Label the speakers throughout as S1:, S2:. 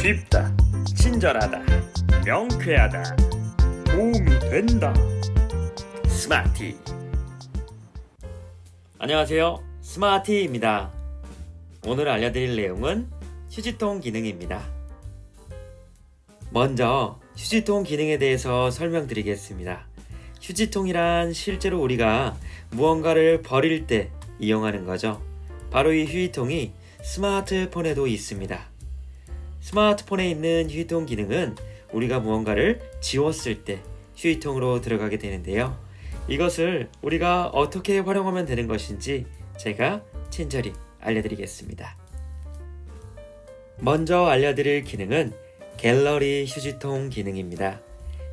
S1: 쉽다, 친절하다, 명쾌하다, 도움이 된다. 스마티. 안녕하세요, 스마티입니다. 오늘 알려드릴 내용은 휴지통 기능입니다. 먼저 휴지통 기능에 대해서 설명드리겠습니다. 휴지통이란 실제로 우리가 무언가를 버릴 때 이용하는 거죠. 바로 이 휴지통이 스마트폰에도 있습니다. 스마트폰에 있는 휴지통 기능은 우리가 무언가를 지웠을 때 휴지통으로 들어가게 되는데요. 이것을 우리가 어떻게 활용하면 되는 것인지 제가 친절히 알려드리겠습니다. 먼저 알려드릴 기능은 갤러리 휴지통 기능입니다.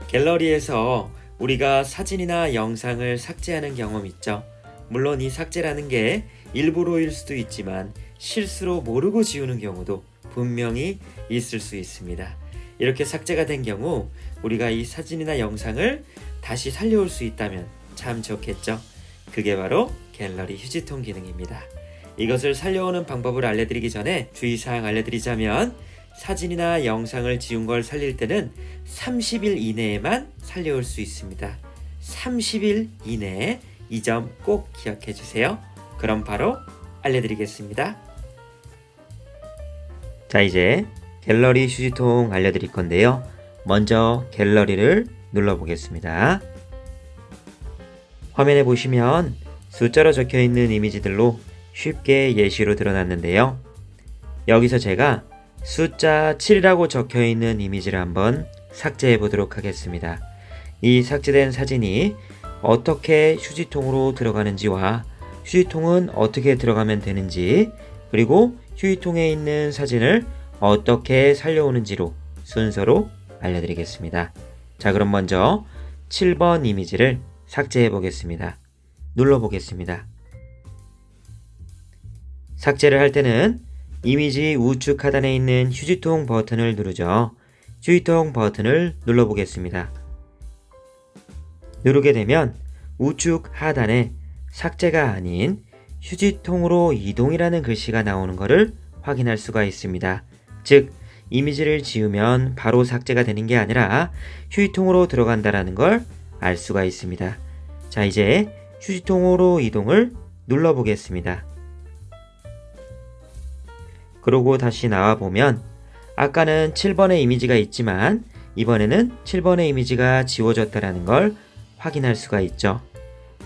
S1: 갤러리에서 우리가 사진이나 영상을 삭제하는 경험 있죠. 물론 이 삭제라는 게 일부러일 수도 있지만 실수로 모르고 지우는 경우도 분명히 있을 수 있습니다. 이렇게 삭제가 된 경우 우리가 이 사진이나 영상을 다시 살려올 수 있다면 참 좋겠죠. 그게 바로 갤러리 휴지통 기능입니다. 이것을 살려오는 방법을 알려드리기 전에 주의사항 알려드리자면 사진이나 영상을 지운 걸 살릴 때는 30일 이내에만 살려올 수 있습니다. 30일 이내에 이 점 꼭 기억해 주세요. 그럼 바로 알려드리겠습니다. 자, 이제 갤러리 휴지통 알려드릴 건데요. 먼저 갤러리를 눌러보겠습니다. 화면에 보시면 숫자로 적혀있는 이미지들로 쉽게 예시로 드러났는데요. 여기서 제가 숫자 7이라고 적혀있는 이미지를 한번 삭제해 보도록 하겠습니다. 이 삭제된 사진이 어떻게 휴지통으로 들어가는지와 휴지통은 어떻게 들어가면 되는지, 그리고 휴지통에 있는 사진을 어떻게 살려오는지로 순서로 알려드리겠습니다. 자, 그럼 먼저 7번 이미지를 삭제해 보겠습니다. 눌러보겠습니다. 삭제를 할 때는 이미지 우측 하단에 있는 휴지통 버튼을 누르죠. 휴지통 버튼을 눌러보겠습니다. 누르게 되면 우측 하단에 삭제가 아닌 휴지통으로 이동이라는 글씨가 나오는 것을 확인할 수가 있습니다. 즉, 이미지를 지우면 바로 삭제가 되는 게 아니라 휴지통으로 들어간다는 걸 알 수가 있습니다. 자, 이제 휴지통으로 이동을 눌러보겠습니다. 그러고 다시 나와보면 아까는 7번의 이미지가 있지만 이번에는 7번의 이미지가 지워졌다는 걸 확인할 수가 있죠.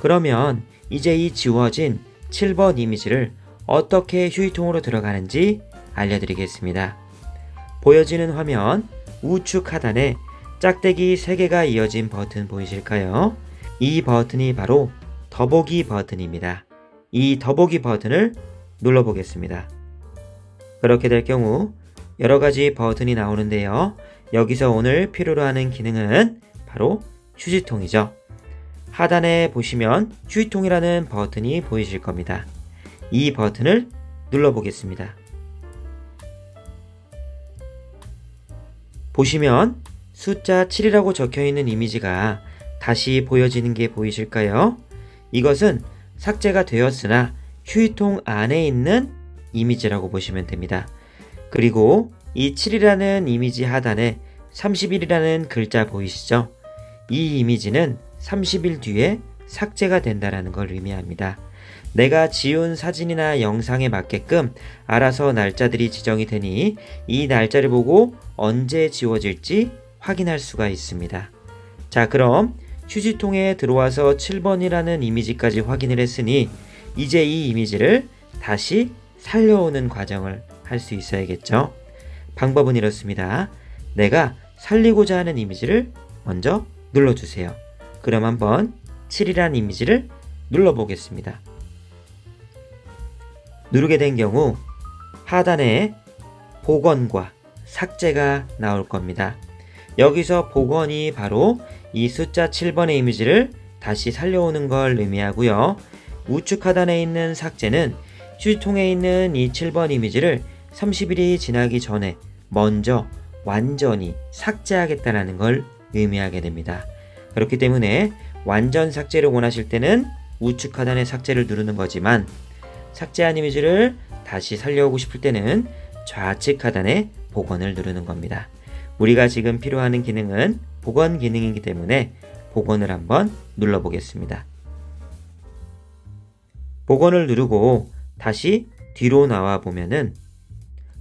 S1: 그러면 이제 이 지워진 7번 이미지를 어떻게 휴지통으로 들어가는지 알려드리겠습니다. 보여지는 화면 우측 하단에 짝대기 3개가 이어진 버튼 보이실까요? 이 버튼이 바로 더보기 버튼입니다. 이 더보기 버튼을 눌러보겠습니다. 그렇게 될 경우 여러 가지 버튼이 나오는데요. 여기서 오늘 필요로 하는 기능은 바로 휴지통이죠. 하단에 보시면 휴지통이라는 버튼이 보이실 겁니다. 이 버튼을 눌러보겠습니다. 보시면 숫자 7이라고 적혀있는 이미지가 다시 보여지는 게 보이실까요? 이것은 삭제가 되었으나 휴지통 안에 있는 이미지라고 보시면 됩니다. 그리고 이 7이라는 이미지 하단에 30일이라는 글자 보이시죠? 이 이미지는 30일 뒤에 삭제가 된다는 걸 의미합니다. 내가 지운 사진이나 영상에 맞게끔 알아서 날짜들이 지정이 되니 이 날짜를 보고 언제 지워질지 확인할 수가 있습니다. 자, 그럼 휴지통에 들어와서 7번이라는 이미지까지 확인을 했으니 이제 이 이미지를 다시 살려오는 과정을 할 수 있어야겠죠. 방법은 이렇습니다. 내가 살리고자 하는 이미지를 먼저 눌러주세요. 그럼 한번 7이라는 이미지를 눌러보겠습니다. 누르게 된 경우 하단에 복원과 삭제가 나올 겁니다. 여기서 복원이 바로 이 숫자 7번의 이미지를 다시 살려오는 걸 의미하고요. 우측 하단에 있는 삭제는 휴지통에 있는 이 7번 이미지를 30일이 지나기 전에 먼저 완전히 삭제하겠다는 걸 의미하게 됩니다. 그렇기 때문에 완전 삭제를 원하실 때는 우측 하단의 삭제를 누르는 거지만 삭제한 이미지를 다시 살려오고 싶을 때는 좌측 하단의 복원을 누르는 겁니다. 우리가 지금 필요하는 기능은 복원 기능이기 때문에 복원을 한번 눌러보겠습니다. 복원을 누르고 다시 뒤로 나와 보면은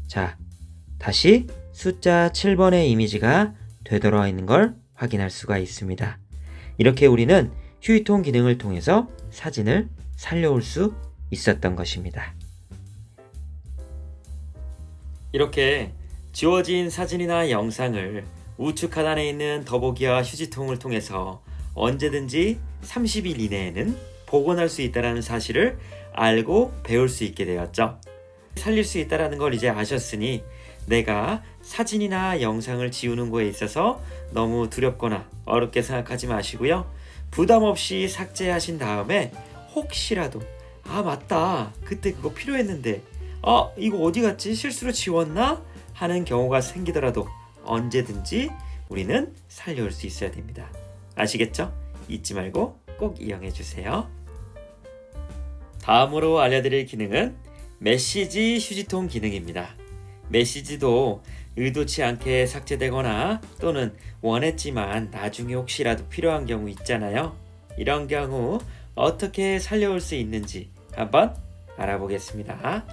S1: 자, 다시 숫자 7번의 이미지가 되돌아 있는 걸 확인할 수가 있습니다. 이렇게 우리는 휴이통 기능을 통해서 사진을 살려올 수 있었던 것입니다. 이렇게 지워진 사진이나 영상을 우측 하단에 있는 더보기와 휴지통을 통해서 언제든지 30일 이내에는 복원할 수 있다는 사실을 알고 배울 수 있게 되었죠. 살릴 수 있다는 걸 이제 아셨으니 내가 사진이나 영상을 지우는 거에 있어서 너무 두렵거나 어렵게 생각하지 마시고요. 부담 없이 삭제하신 다음에 혹시라도 맞다, 그때 그거 필요했는데 이거 어디 갔지? 실수로 지웠나? 하는 경우가 생기더라도 언제든지 우리는 살려올 수 있어야 됩니다. 아시겠죠? 잊지 말고 꼭 이용해 주세요. 다음으로 알려드릴 기능은 메시지 휴지통 기능입니다. 메시지도 의도치 않게 삭제되거나 또는 원했지만 나중에 혹시라도 필요한 경우 있잖아요. 이런 경우 어떻게 살려올 수 있는지 한번 알아보겠습니다.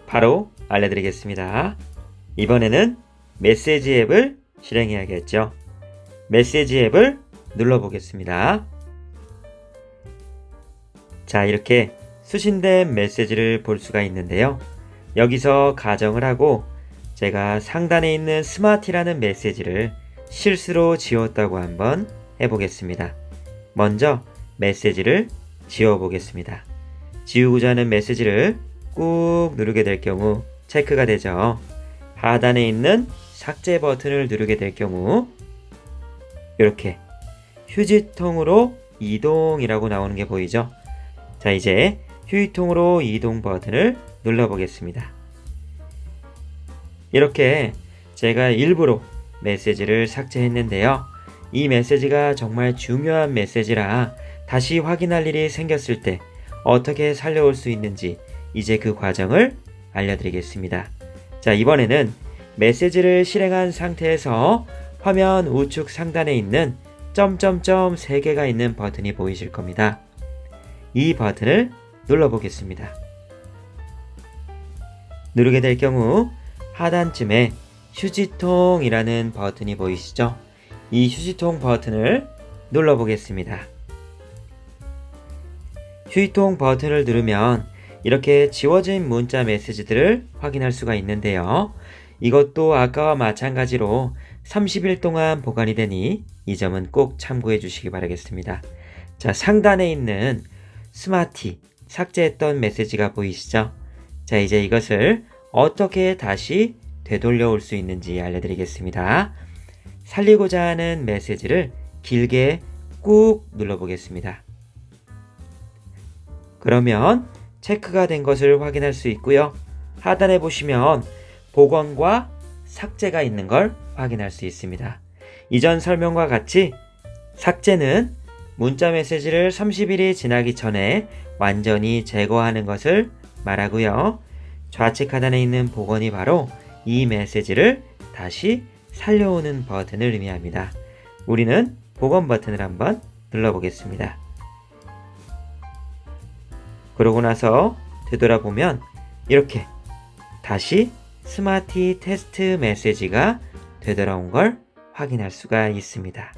S1: 바로 알려드리겠습니다. 이번에는 메시지 앱을 실행해야겠죠. 메시지 앱을 눌러보겠습니다. 자, 이렇게 수신된 메시지를 볼 수가 있는데요. 여기서 가정을 하고 제가 상단에 있는 스마티라는 메시지를 실수로 지웠다고 한번 해보겠습니다. 먼저 메시지를 지워보겠습니다. 지우고자 하는 메시지를 꾹 누르게 될 경우 체크가 되죠. 하단에 있는 삭제 버튼을 누르게 될 경우 이렇게 휴지통으로 이동이라고 나오는 게 보이죠? 자, 이제 휴지통으로 이동 버튼을 눌러보겠습니다. 이렇게 제가 일부러 메시지를 삭제했는데요. 이 메시지가 정말 중요한 메시지라 다시 확인할 일이 생겼을 때 어떻게 살려올 수 있는지 이제 그 과정을 알려드리겠습니다. 자, 이번에는 메시지를 실행한 상태에서 화면 우측 상단에 있는 점점점 3개가 있는 버튼이 보이실 겁니다. 이 버튼을 눌러보겠습니다. 누르게 될 경우 하단쯤에 휴지통이라는 버튼이 보이시죠? 이 휴지통 버튼을 눌러보겠습니다. 휴지통 버튼을 누르면 이렇게 지워진 문자 메시지들을 확인할 수가 있는데요. 이것도 아까와 마찬가지로 30일 동안 보관이 되니 이 점은 꼭 참고해 주시기 바라겠습니다. 자, 상단에 있는 스마티, 삭제했던 메시지가 보이시죠? 자, 이제 이것을 어떻게 다시 되돌려 올 수 있는지 알려드리겠습니다. 살리고자 하는 메시지를 길게 꾹 눌러보겠습니다. 그러면 체크가 된 것을 확인할 수 있고요. 하단에 보시면 복원과 삭제가 있는 걸 확인할 수 있습니다. 이전 설명과 같이 삭제는 문자 메시지를 30일이 지나기 전에 완전히 제거하는 것을 말하고요. 좌측 하단에 있는 복원이 바로 이 메시지를 다시 살려오는 버튼을 의미합니다. 우리는 복원 버튼을 한번 눌러보겠습니다. 그러고 나서 되돌아보면 이렇게 다시 스마티 테스트 메시지가 되돌아온 걸 확인할 수가 있습니다.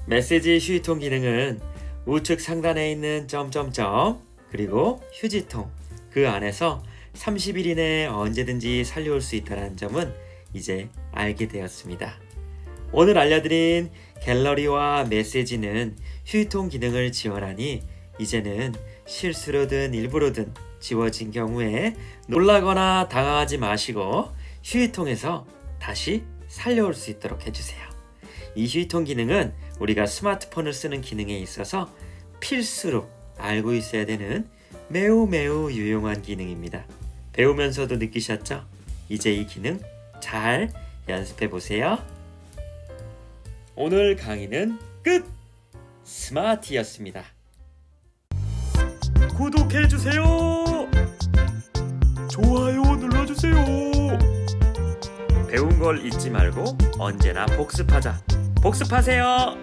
S1: 메시지 휴지통 기능은 우측 상단에 있는 점점점 그리고 휴지통 그 안에서 30일 이내에 언제든지 살려올 수 있다는 점은 이제 알게 되었습니다. 오늘 알려드린 갤러리와 메시지는 휴지통 기능을 지원하니 이제는 실수로든 일부러든 지워진 경우에 놀라거나 당황하지 마시고 휴지통에서 다시 살려올 수 있도록 해주세요. 이 휴지통 기능은 우리가 스마트폰을 쓰는 기능에 있어서 필수로 알고 있어야 되는 매우 유용한 기능입니다. 배우면서도 느끼셨죠? 이제 이 기능 잘 연습해 보세요. 오늘 강의는 끝! 스마티였습니다. 구독해 주세요.
S2: 알려주세요.
S1: 배운 걸 잊지 말고 언제나 복습하자. 복습하세요.